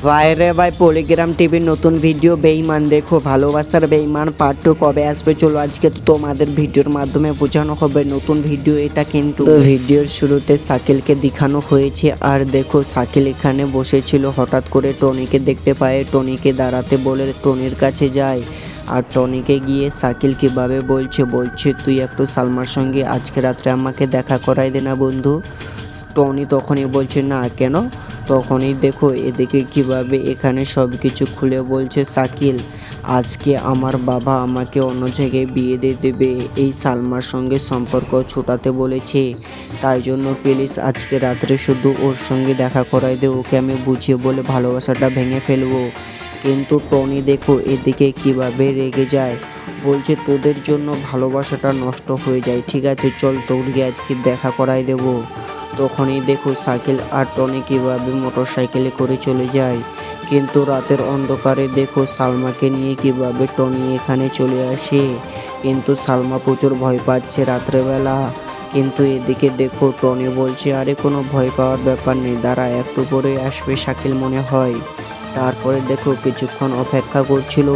ভাইরে ভাই পলিগ্রাম টিভির নতুন ভিডিও বেঈমান দেখো ভালোবাসার বেঈমান পার্ট 2 কবে আসবে চলো আজকে তো তোমাদের ভিডিওর মাধ্যমে বোঝানো হবে নতুন ভিডিও এটা। কিন্তু ভিডিওর শুরুতে শাকিলকে দেখানো হয়েছে আর দেখো শাকিল এখানে বসেছিল, হঠাৎ করে টনিকে দেখতে পায়, টনিকে দাঁড়াতে বলে টনির কাছে যায় আর টনিকে গিয়ে শাকিল কিভাবে বলছে তুই একটু সালমার সঙ্গে আজকে রাত্রে আমাকে দেখা করাই দে না বন্ধু। টনি তখনই বলছে না কেন। তখনই দেখো এদিকে কিভাবে এখানে সব কিছু খুলে বলছে শাকিল, আজকে আমার বাবা আমাকে অন্য জায়গায় বিয়ে দিয়ে দেবে, এই সালমার সঙ্গে সম্পর্ক ছোটাতে বলেছে, তাই জন্য প্লিজ আজকে রাত্রে শুধু ওর সঙ্গে দেখা করাই দে, ওকে আমি বুঝিয়ে বলে ভালোবাসাটা ভেঙে ফেলবো। কিন্তু টনি দেখো এদিকে কিভাবে রেগে যায়, বলছে তোদের জন্য ভালোবাসাটা নষ্ট হয়ে যায়, ঠিক আছে চল তোরকে আজকে দেখা করাই দেবো। তখনই দেখো শাকিল আর টনি কিভাবে মোটর সাইকেলে করে চলে যায়। কিন্তু রাতের অন্ধকারে দেখো সালমাকে নিয়ে কিভাবে টনি এখানে চলে আসে। কিন্তু সালমা প্রচুর ভয় পাচ্ছে রাত্রেবেলা। কিন্তু এদিকে দেখো টনি বলছে আরে কোনো ভয় পাওয়ার ব্যাপার নেই, দাঁড়া একটু পরে আসবে শাকিল মনে হয়। তারপরে দেখো কিছুক্ষণ অপেক্ষা করছিল,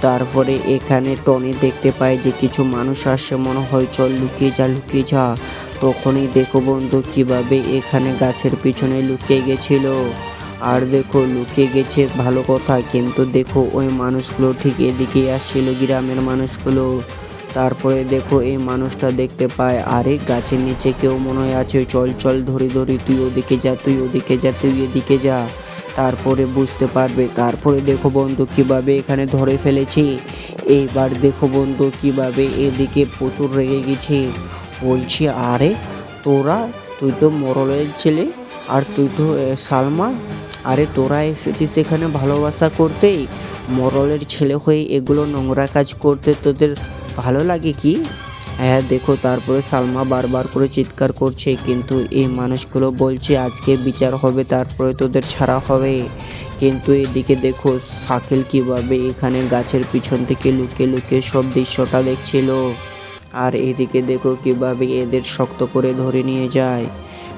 তারপরে এখানে টনি দেখতে পায় যে কিছু মানুষ আসছে, মনে হয় চল লুকিয়ে যা। তখনই দেখো বন্ধু কিভাবে এখানে গাছের পিছনে লুকিয়ে গেছিল। আর দেখো লুকিয়ে গেছে ভালো কথা, কিন্তু দেখো ওই মানুষগুলো ঠিক এদিকেই আসছিল, গ্রামের মানুষগুলো। তারপরে দেখো এই মানুষটা দেখতে পায় আরে গাছের নিচে কেউ মনে হয় আছে, চল ধরি তুই ওদিকে যা তুই এদিকে যা, তারপরে বুঝতে পারবে। তারপরে দেখো বন্ধু কিভাবে এখানে ধরে ফেলেছি। এইবার দেখো বন্ধু কিভাবে এদিকে প্রচুর রেগে গেছে, বলছি আরে তুই তো মোরলের ছেলে আর তুই তো সালমা, আরে তোরা এসেছিস এখানে ভালোবাসা করতেই, মোরলের ছেলে হয়ে এগুলো নোংরা কাজ করতে তোদের ভালো লাগে কি? হ্যাঁ দেখো তারপরে সালমা বারবার করে চিৎকার করছে, কিন্তু এই মানুষগুলো বলছে আজকে বিচার হবে, তারপরে তোদের ছাড়া হবে। কিন্তু এদিকে দেখো শাকিল কিভাবে এখানে গাছের পিছন থেকে লুকিয়ে সব দৃশ্যটা দেখছিল। আর এদিকে দেখো কিভাবে এদের শক্ত করে ধরে নিয়ে যায়।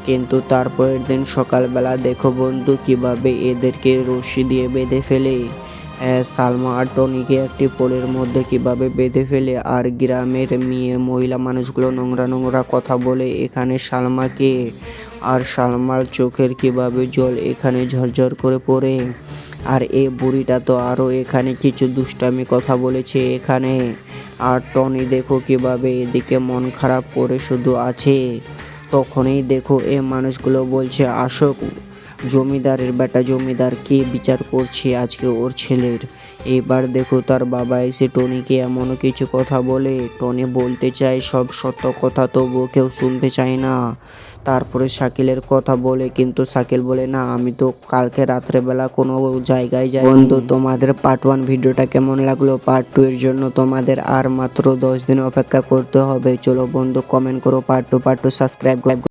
কিন্তু তারপরের দিন সকালবেলা দেখো বন্ধু কিভাবে এদেরকে রশি দিয়ে বেঁধে ফেলে। সালমা আর টনিকে একটি পোলের মধ্যে কিভাবে বেঁধে ফেলে, আর গ্রামের মহিলা মানুষগুলো নোংরা কথা বলে এখানে সালমাকে, আর সালমার চোখের কিভাবে জল এখানে ঝরঝর করে পড়ে। আর এই বুড়িটা তো আরও এখানে কিছু দুষ্টামি কথা বলেছে এখানে। আর টনি দেখো কিভাবে এদিকে মন খারাপ করে শুধু আছে। তখনই দেখো এই মানুষগুলো বলছে আসো, জমিদারের বেটা জমিদার কি বিচার করছে আজকে ওর ছেলের। এবার দেখো তার বাবা এসে টনিকে এমন কিছু কথা বলে, টনি বলতে চায় সব সত্য কথা, তবুও কেউ শুনতে চায় না। তারপরে শাকিলের কথা বলে, কিন্তু শাকিল বলে না আমি তো কালকে রাত্রেবেলা কোনো জায়গায় যাই। বন্ধু তোমাদের পার্ট 1 ভিডিওটা কেমন লাগলো, পার্ট 2 এর জন্য তোমাদের আর মাত্র 10 দিন অপেক্ষা করতে হবে। চলো বন্ধু কমেন্ট করো পার্ট 2 সাবস্ক্রাইব